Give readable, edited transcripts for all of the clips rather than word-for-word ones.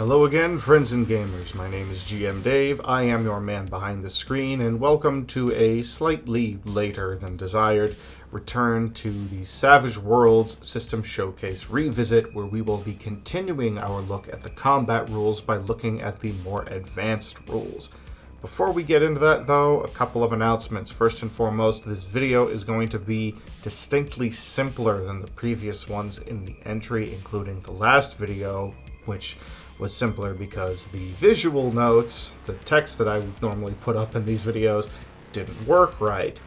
Hello again, friends and gamers. My name is GM Dave. I am your man behind the screen, and welcome to a slightly later than desired return to the Savage Worlds System Showcase Revisit, where we will be continuing our look at the combat rules by looking at the more advanced rules. Before we get into that, though, a couple of announcements. First and foremost, this video is going to be distinctly simpler than the previous ones in the entry, including the last video, which was simpler because the visual notes, the text that I would normally put up in these videos, didn't work right.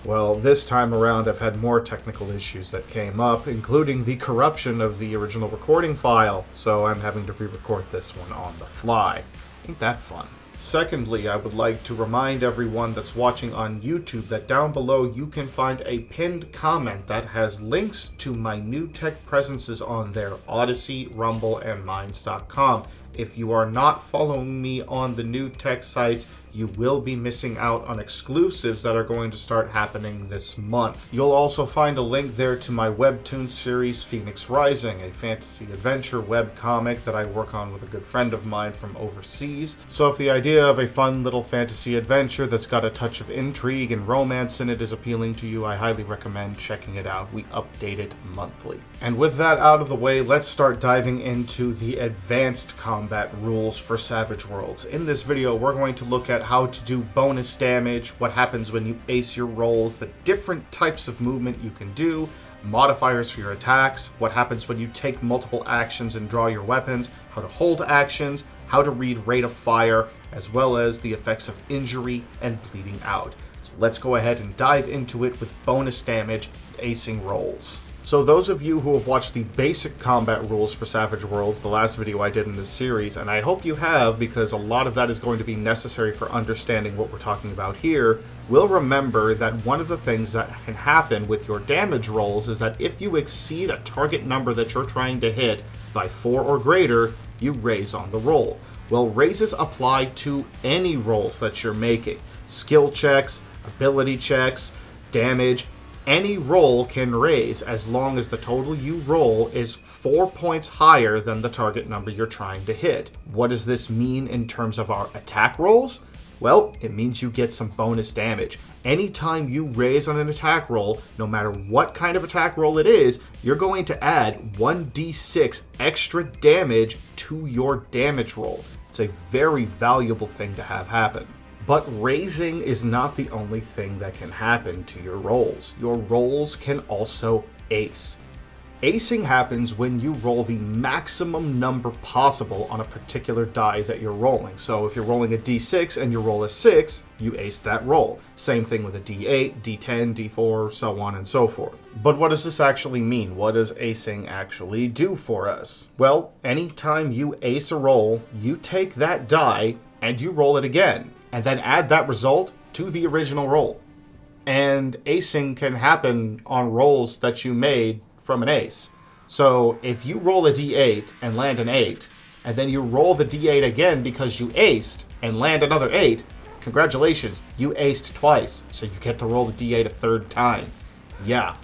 Well, this time around I've had more technical issues that came up, including the corruption of the original recording file, so I'm having to re-record this one on the fly. Ain't that fun? Secondly, I would like to remind everyone that's watching on YouTube that down below you can find a pinned comment that has links to my new tech presences on there, Odyssey, Rumble, and Minds.com. If you are not following me on the new tech sites, you will be missing out on exclusives that are going to start happening this month. You'll also find a link there to my webtoon series, Phoenix Rising, a fantasy adventure webcomic that I work on with a good friend of mine from overseas. So if the idea of a fun little fantasy adventure that's got a touch of intrigue and romance in it is appealing to you, I highly recommend checking it out. We update it monthly. And with that out of the way, let's start diving into the advanced combat rules for Savage Worlds. In this video, we're going to look at how to do bonus damage, what happens when you ace your rolls, the different types of movement you can do, modifiers for your attacks, what happens when you take multiple actions and draw your weapons, how to hold actions, how to read rate of fire, as well as the effects of injury and bleeding out. So let's go ahead and dive into it with bonus damage acing rolls. So those of you who have watched the basic combat rules for Savage Worlds, the last video I did in this series, and I hope you have because a lot of that is going to be necessary for understanding what we're talking about here, will remember that one of the things that can happen with your damage rolls is that if you exceed a target number that you're trying to hit by 4 or greater, you raise on the roll. Well, raises apply to any rolls that you're making. Skill checks, ability checks, damage. Any roll can raise as long as the total you roll is 4 points higher than the target number you're trying to hit. What does this mean in terms of our attack rolls? Well, it means you get some bonus damage. Anytime you raise on an attack roll, no matter what kind of attack roll it is, you're going to add 1d6 extra damage to your damage roll. It's a very valuable thing to have happen. But raising is not the only thing that can happen to your rolls. Your rolls can also ace. Acing happens when you roll the maximum number possible on a particular die that you're rolling. So if you're rolling a d6 and you roll a 6, you ace that roll. Same thing with a d8, d10, d4, so on and so forth. But what does this actually mean? What does acing actually do for us? Well, anytime you ace a roll, you take that die and you roll it again, and then add that result to the original roll. And acing can happen on rolls that you made from an ace. So if you roll a d8 and land an 8, and then you roll the d8 again because you aced and land another 8, congratulations, you aced twice, so you get to roll the d8 a third time. Yeah,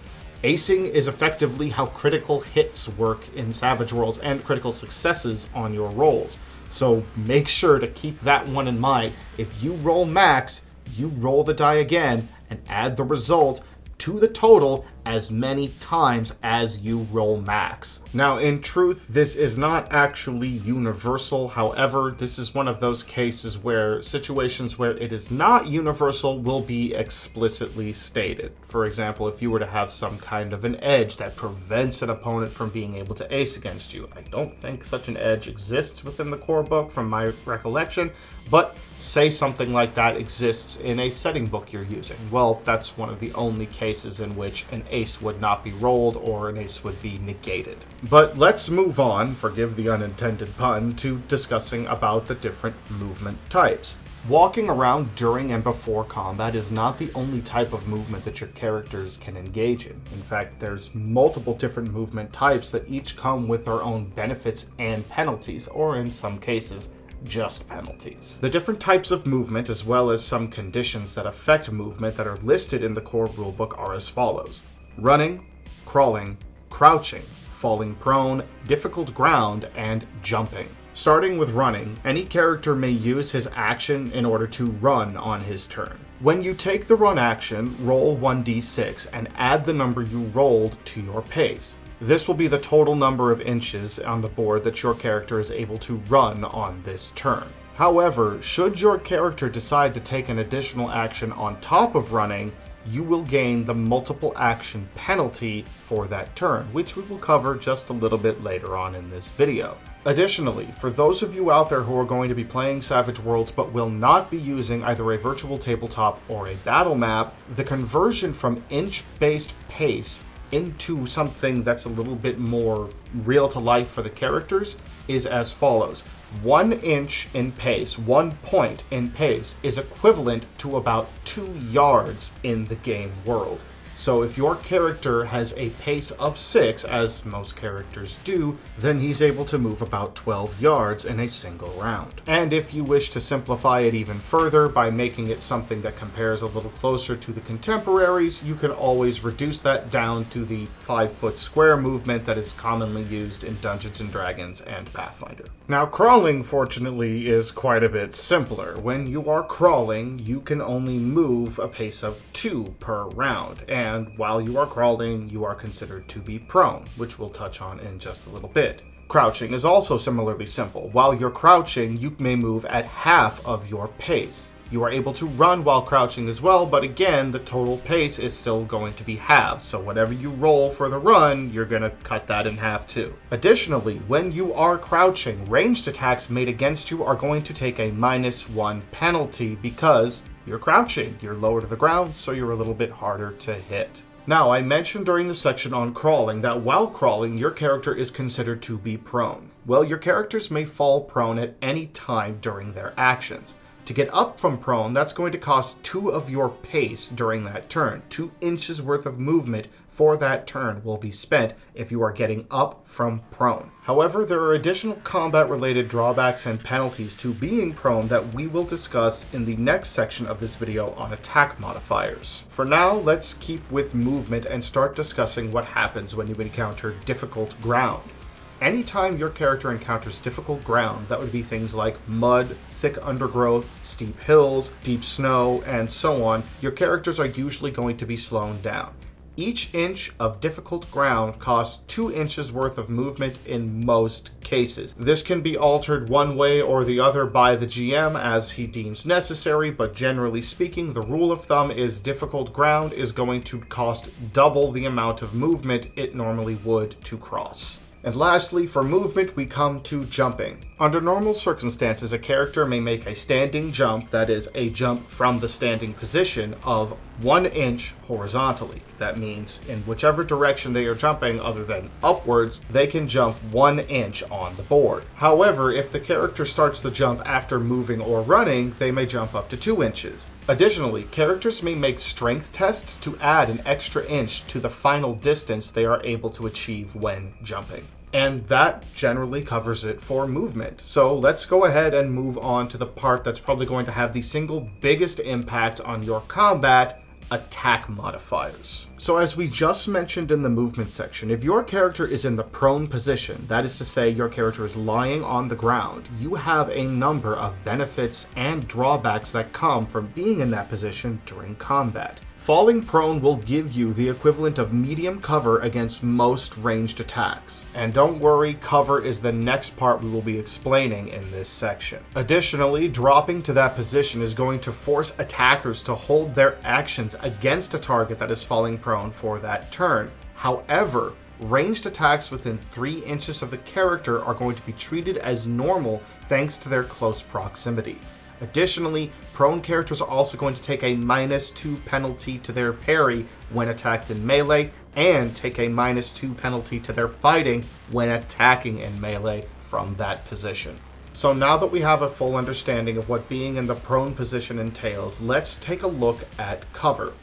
acing is effectively how critical hits work in Savage Worlds and critical successes on your rolls. So make sure to keep that one in mind. If you roll max, you roll the die again and add the result to the total as many times as you roll max. Now, in truth, this is not actually universal. However, this is one of those cases where situations where it is not universal will be explicitly stated. For example, if you were to have some kind of an edge that prevents an opponent from being able to ace against you. I don't think such an edge exists within the core book from my recollection, but say something like that exists in a setting book you're using. Well, that's one of the only cases in which an ace would not be rolled or an ace would be negated. But let's move on, forgive the unintended pun, to discussing about the different movement types. Walking around during and before combat is not the only type of movement that your characters can engage in. In fact, there's multiple different movement types that each come with their own benefits and penalties, or in some cases, just penalties. The different types of movement, as well as some conditions that affect movement that are listed in the core rulebook, are as follows: running, crawling, crouching, falling prone, difficult ground, and jumping. Starting with running, any character may use his action in order to run on his turn. When you take the run action, roll 1d6 and add the number you rolled to your pace. This will be the total number of inches on the board that your character is able to run on this turn. However, should your character decide to take an additional action on top of running, you will gain the multiple action penalty for that turn, which we will cover just a little bit later on in this video. Additionally, for those of you out there who are going to be playing Savage Worlds but will not be using either a virtual tabletop or a battle map, the conversion from inch-based pace into something that's a little bit more real to life for the characters is as follows. 1 inch in pace, 1 point in pace, is equivalent to about 2 yards in the game world. So if your character has a pace of 6, as most characters do, then he's able to move about 12 yards in a single round. And if you wish to simplify it even further by making it something that compares a little closer to the contemporaries, you can always reduce that down to the 5-foot square movement that is commonly used in Dungeons & Dragons and Pathfinder. Now, crawling, fortunately, is quite a bit simpler. When you are crawling, you can only move a pace of 2 per round, and while you are crawling, you are considered to be prone, which we'll touch on in just a little bit. Crouching is also similarly simple. While you're crouching, you may move at half of your pace. You are able to run while crouching as well, but again, the total pace is still going to be halved, so whatever you roll for the run, you're going to cut that in half too. Additionally, when you are crouching, ranged attacks made against you are going to take a -1 penalty because you're crouching. You're lower to the ground, so you're a little bit harder to hit. Now, I mentioned during the section on crawling that while crawling, your character is considered to be prone. Well, your characters may fall prone at any time during their actions. To get up from prone, that's going to cost 2 of your pace during that turn. 2 inches worth of movement for that turn will be spent if you are getting up from prone. However, there are additional combat-related drawbacks and penalties to being prone that we will discuss in the next section of this video on attack modifiers. For now, let's keep with movement and start discussing what happens when you encounter difficult ground. Anytime your character encounters difficult ground, that would be things like mud, thick undergrowth, steep hills, deep snow, and so on, your characters are usually going to be slowed down. Each inch of difficult ground costs 2 inches worth of movement in most cases. This can be altered one way or the other by the GM as he deems necessary, but generally speaking, the rule of thumb is difficult ground is going to cost double the amount of movement it normally would to cross. And lastly, for movement, we come to jumping. Under normal circumstances, a character may make a standing jump, that is, a jump from the standing position, of 1 inch horizontally. That means in whichever direction they are jumping other than upwards, they can jump 1 inch on the board. However, if the character starts the jump after moving or running, they may jump up to 2 inches. Additionally, characters may make strength tests to add an extra inch to the final distance they are able to achieve when jumping. And that generally covers it for movement. So let's go ahead and move on to the part that's probably going to have the single biggest impact on your combat: attack modifiers. So as we just mentioned in the movement section, if your character is in the prone position, that is to say your character is lying on the ground, you have a number of benefits and drawbacks that come from being in that position during combat. Falling prone will give you the equivalent of medium cover against most ranged attacks. And don't worry, cover is the next part we will be explaining in this section. Additionally, dropping to that position is going to force attackers to hold their actions against a target that is falling prone for that turn. However, ranged attacks within 3 inches of the character are going to be treated as normal thanks to their close proximity. Additionally, prone characters are also going to take a -2 penalty to their parry when attacked in melee, and take a -2 penalty to their fighting when attacking in melee from that position. So now that we have a full understanding of what being in the prone position entails, let's take a look at cover.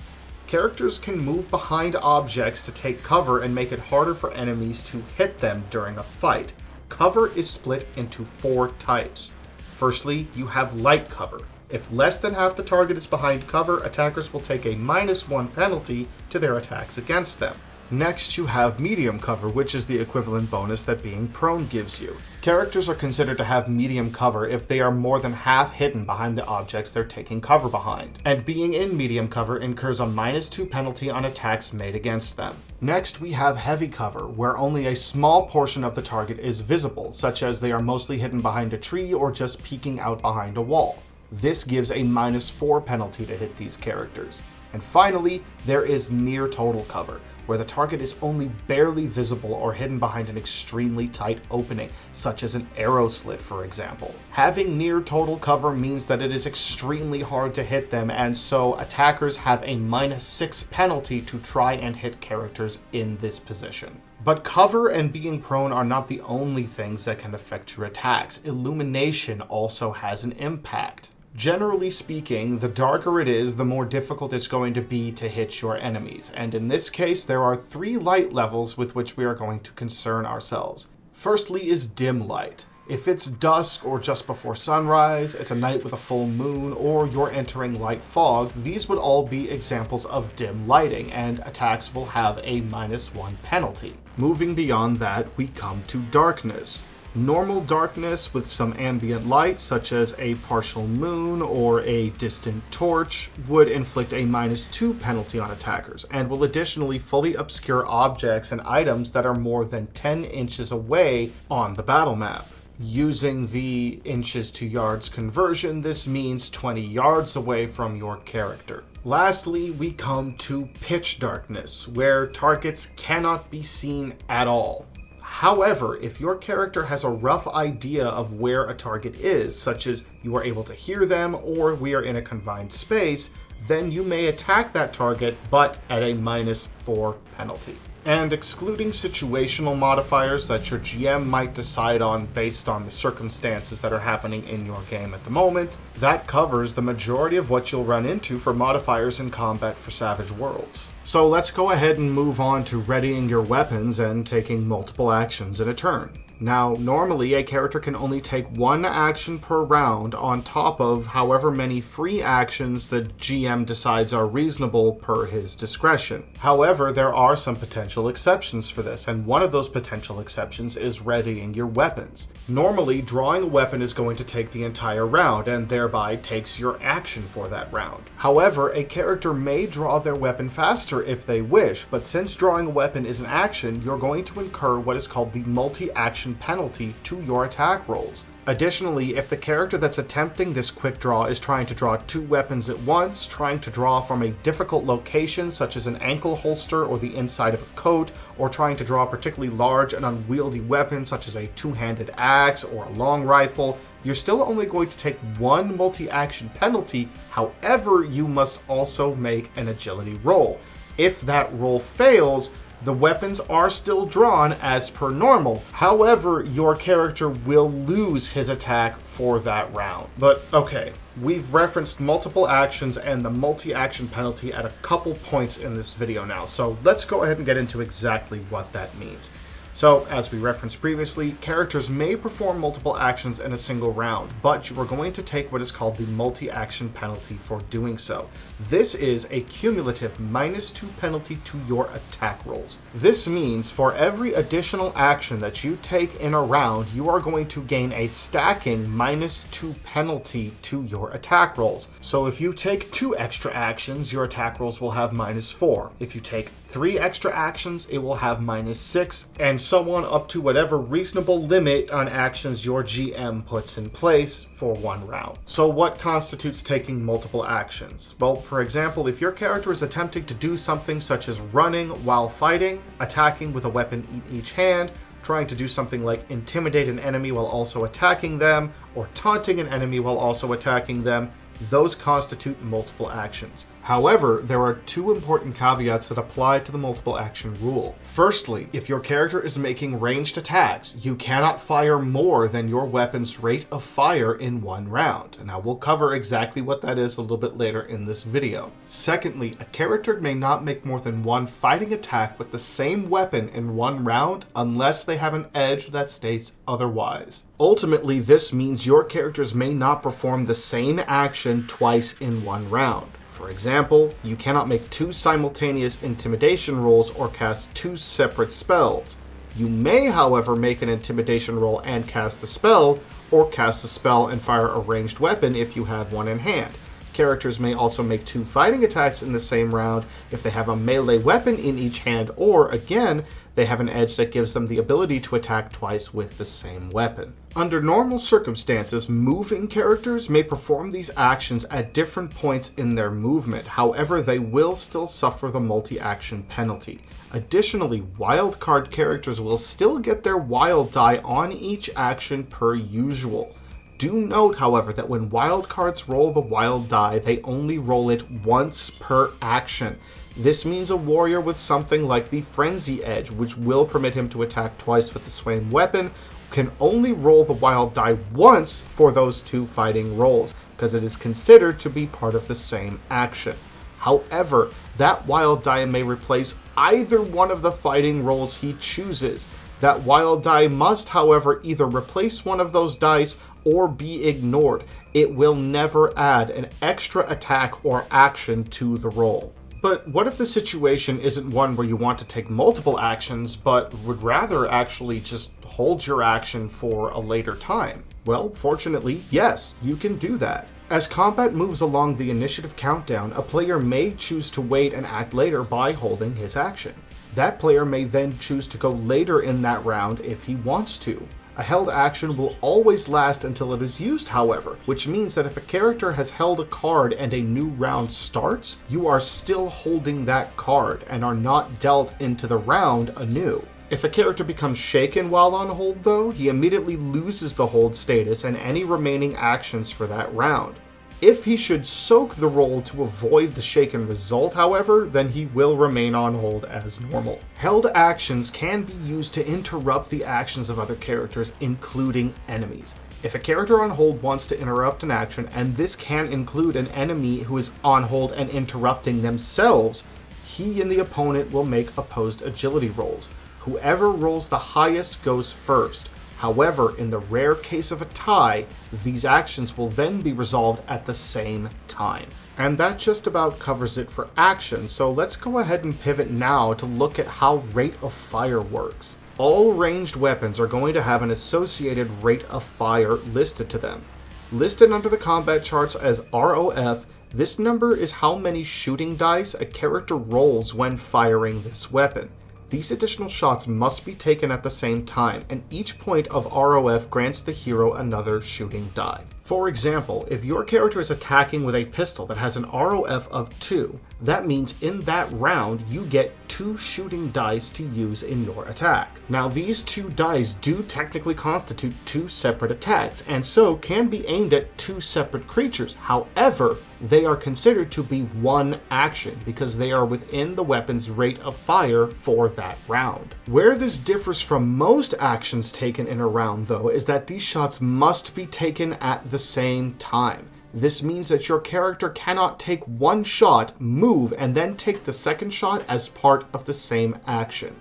Characters can move behind objects to take cover and make it harder for enemies to hit them during a fight. Cover is split into 4 types. Firstly, you have light cover. If less than half the target is behind cover, attackers will take a -1 penalty to their attacks against them. Next, you have medium cover, which is the equivalent bonus that being prone gives you. Characters are considered to have medium cover if they are more than half hidden behind the objects they're taking cover behind, and being in medium cover incurs a -2 penalty on attacks made against them. Next, we have heavy cover, where only a small portion of the target is visible, such as they are mostly hidden behind a tree or just peeking out behind a wall. This gives a -4 penalty to hit these characters. And finally, there is near total cover, where the target is only barely visible or hidden behind an extremely tight opening, such as an arrow slit, for example. Having near total cover means that it is extremely hard to hit them, and so attackers have a -6 penalty to try and hit characters in this position. But cover and being prone are not the only things that can affect your attacks. Illumination also has an impact. Generally speaking, the darker it is, the more difficult it's going to be to hit your enemies, and in this case there are 3 light levels with which we are going to concern ourselves. Firstly is dim light. If it's dusk or just before sunrise, it's a night with a full moon, or you're entering light fog, these would all be examples of dim lighting, and attacks will have a -1 penalty. Moving beyond that, we come to darkness. Normal darkness with some ambient light, such as a partial moon or a distant torch, would inflict a -2 penalty on attackers, and will additionally fully obscure objects and items that are more than 10 inches away on the battle map. Using the inches to yards conversion, this means 20 yards away from your character. Lastly, we come to pitch darkness, where targets cannot be seen at all. However, if your character has a rough idea of where a target is, such as you are able to hear them or we are in a confined space, then you may attack that target, but at a -4 penalty. And excluding situational modifiers that your GM might decide on based on the circumstances that are happening in your game at the moment, that covers the majority of what you'll run into for modifiers in combat for Savage Worlds. So let's go ahead and move on to readying your weapons and taking multiple actions in a turn. Now, normally a character can only take 1 action per round on top of however many free actions the GM decides are reasonable per his discretion. However, there are some potential exceptions for this, and one of those potential exceptions is readying your weapons. Normally, drawing a weapon is going to take the entire round, and thereby takes your action for that round. However, a character may draw their weapon faster if they wish, but since drawing a weapon is an action, you're going to incur what is called the multi-action penalty to your attack rolls. Additionally, if the character that's attempting this quick draw is trying to draw 2 weapons at once, trying to draw from a difficult location such as an ankle holster or the inside of a coat, or trying to draw a particularly large and unwieldy weapon such as a 2-handed axe or a long rifle, you're still only going to take 1 multi-action penalty. However, you must also make an agility roll. If that roll fails, the weapons are still drawn as per normal. However, your character will lose his attack for that round. But okay, we've referenced multiple actions and the multi-action penalty at a couple points in this video now, so let's go ahead and get into exactly what that means. So, as we referenced previously, characters may perform multiple actions in a single round, but you are going to take what is called the multi-action penalty for doing so. This is a cumulative -2 penalty to your attack rolls. This means for every additional action that you take in a round, you are going to gain a stacking -2 penalty to your attack rolls. So if you take 2 extra actions, your attack rolls will have -4. If you take 3 extra actions, it will have -6, and so on up to whatever reasonable limit on actions your GM puts in place for 1 round. So what constitutes taking multiple actions? Well, for example, if your character is attempting to do something such as running while fighting, attacking with a weapon in each hand, trying to do something like intimidate an enemy while also attacking them, or taunting an enemy while also attacking them, those constitute multiple actions. However, there are 2 important caveats that apply to the multiple action rule. Firstly, if your character is making ranged attacks, you cannot fire more than your weapon's rate of fire in 1 round. And I will cover exactly what that is a little bit later in this video. Secondly, a character may not make more than 1 fighting attack with the same weapon in 1 round unless they have an edge that states otherwise. Ultimately, this means your characters may not perform the same action twice in 1 round. For example, you cannot make 2 simultaneous intimidation rolls or cast 2 separate spells. You may, however, make an intimidation roll and cast a spell, or cast a spell and fire a ranged weapon if you have one in hand. Characters may also make 2 fighting attacks in the same round if they have a melee weapon in each hand, or, again, they have an edge that gives them the ability to attack twice with the same weapon. Under normal circumstances, moving characters may perform these actions at different points in their movement. However, they will still suffer the multi-action penalty. Additionally, wildcard characters will still get their wild die on each action per usual. Do note, however, that when wildcards roll the wild die, they only roll it once per action. This means a warrior with something like the Frenzy Edge, which will permit him to attack twice with the same weapon, can only roll the wild die once for those 2 fighting rolls, because it is considered to be part of the same action. However, that wild die may replace either one of the fighting rolls he chooses. That wild die must, however, either replace one of those dice or be ignored. It will never add an extra attack or action to the roll. But what if the situation isn't one where you want to take multiple actions, but would rather actually just hold your action for a later time? Well, fortunately, yes, you can do that. As combat moves along the initiative countdown, a player may choose to wait and act later by holding his action. That player may then choose to go later in that round if he wants to. A held action will always last until it is used, however, which means that if a character has held a card and a new round starts, you are still holding that card and are not dealt into the round anew. If a character becomes shaken while on hold, though, he immediately loses the hold status and any remaining actions for that round. If he should soak the roll to avoid the shaken result, however, then he will remain on hold as normal. Held actions can be used to interrupt the actions of other characters, including enemies. If a character on hold wants to interrupt an action, and this can include an enemy who is on hold and interrupting themselves, he and the opponent will make opposed agility rolls. Whoever rolls the highest goes first. However, in the rare case of a tie, these actions will then be resolved at the same time. And that just about covers it for action, so let's go ahead and pivot now to look at how rate of fire works. All ranged weapons are going to have an associated rate of fire listed to them. Listed under the combat charts as ROF, this number is how many shooting dice a character rolls when firing this weapon. These additional shots must be taken at the same time, and each point of ROF grants the hero another shooting die. For example, if your character is attacking with a pistol that has an ROF of 2, that means in that round you get 2 shooting dice to use in your attack. Now these 2 dice do technically constitute 2 separate attacks, and so can be aimed at 2 separate creatures. However, they are considered to be one action because they are within the weapon's rate of fire for that round. Where this differs from most actions taken in a round, though, is that these shots must be taken at the same time. This means that your character cannot take one shot, move, and then take the second shot as part of the same action.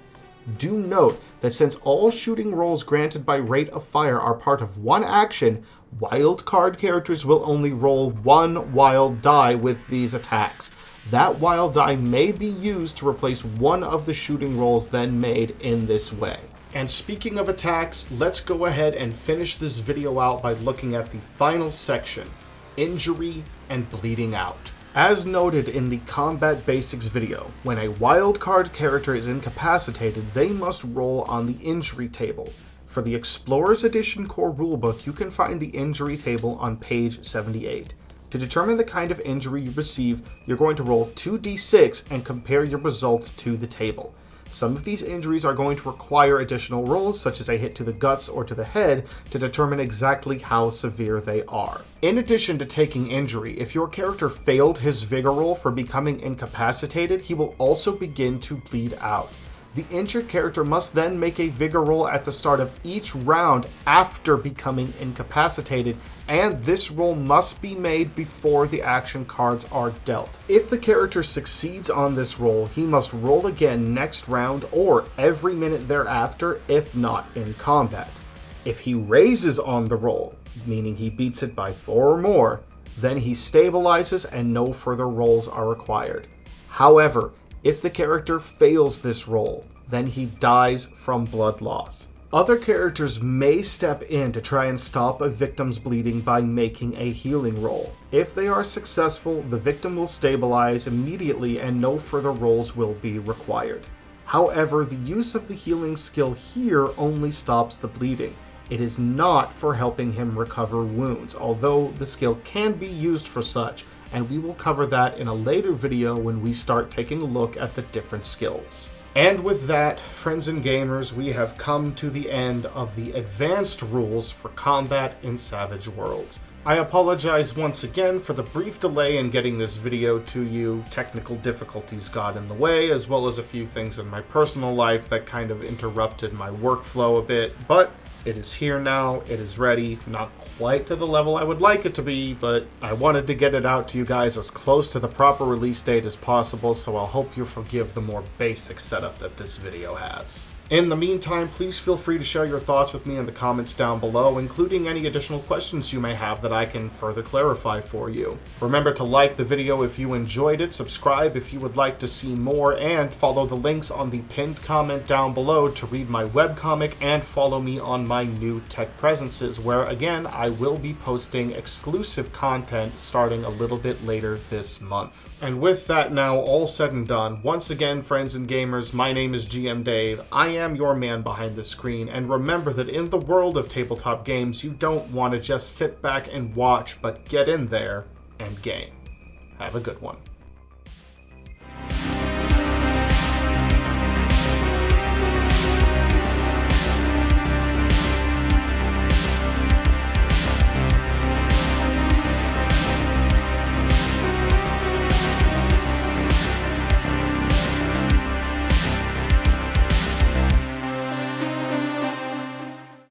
Do note that since all shooting rolls granted by rate of fire are part of one action, wild card characters will only roll 1 wild die with these attacks. That wild die may be used to replace one of the shooting rolls then made in this way. And speaking of attacks, let's go ahead and finish this video out by looking at the final section, injury and bleeding out. As noted in the Combat Basics video, when a wildcard character is incapacitated, they must roll on the injury table. For the Explorer's Edition core rulebook, you can find the injury table on page 78. To determine the kind of injury you receive, you're going to roll 2d6 and compare your results to the table. Some of these injuries are going to require additional rolls, such as a hit to the guts or to the head, to determine exactly how severe they are. In addition to taking injury, if your character failed his vigor roll for becoming incapacitated, he will also begin to bleed out. The injured character must then make a vigor roll at the start of each round after becoming incapacitated, and this roll must be made before the action cards are dealt. If the character succeeds on this roll, he must roll again next round or every minute thereafter if not in combat. If he raises on the roll, meaning he beats it by 4 or more, Then he stabilizes and no further rolls are required. However, if the character fails this roll, then he dies from blood loss. Other characters may step in to try and stop a victim's bleeding by making a healing roll. If they are successful, the victim will stabilize immediately and no further rolls will be required. However, the use of the healing skill here only stops the bleeding. It is not for helping him recover wounds, although the skill can be used for such, and we will cover that in a later video when we start taking a look at the different skills. And with that, friends and gamers, we have come to the end of the advanced rules for combat in Savage Worlds. I apologize once again for the brief delay in getting this video to you. Technical difficulties got in the way, as well as a few things in my personal life that kind of interrupted my workflow a bit, but it is here now, it is ready, not quite to the level I would like it to be, but I wanted to get it out to you guys as close to the proper release date as possible, so I'll hope you forgive the more basic setup that this video has. In the meantime, please feel free to share your thoughts with me in the comments down below, including any additional questions you may have that I can further clarify for you. Remember to like the video if you enjoyed it, subscribe if you would like to see more, and follow the links on the pinned comment down below to read my webcomic and follow me on my new tech presences, where again, I will be posting exclusive content starting a little bit later this month. And with that now all said and done, once again, friends and gamers, my name is GM Dave. I am your man behind the screen, and remember that in the world of tabletop games, you don't want to just sit back and watch, but get in there and game. Have a good one.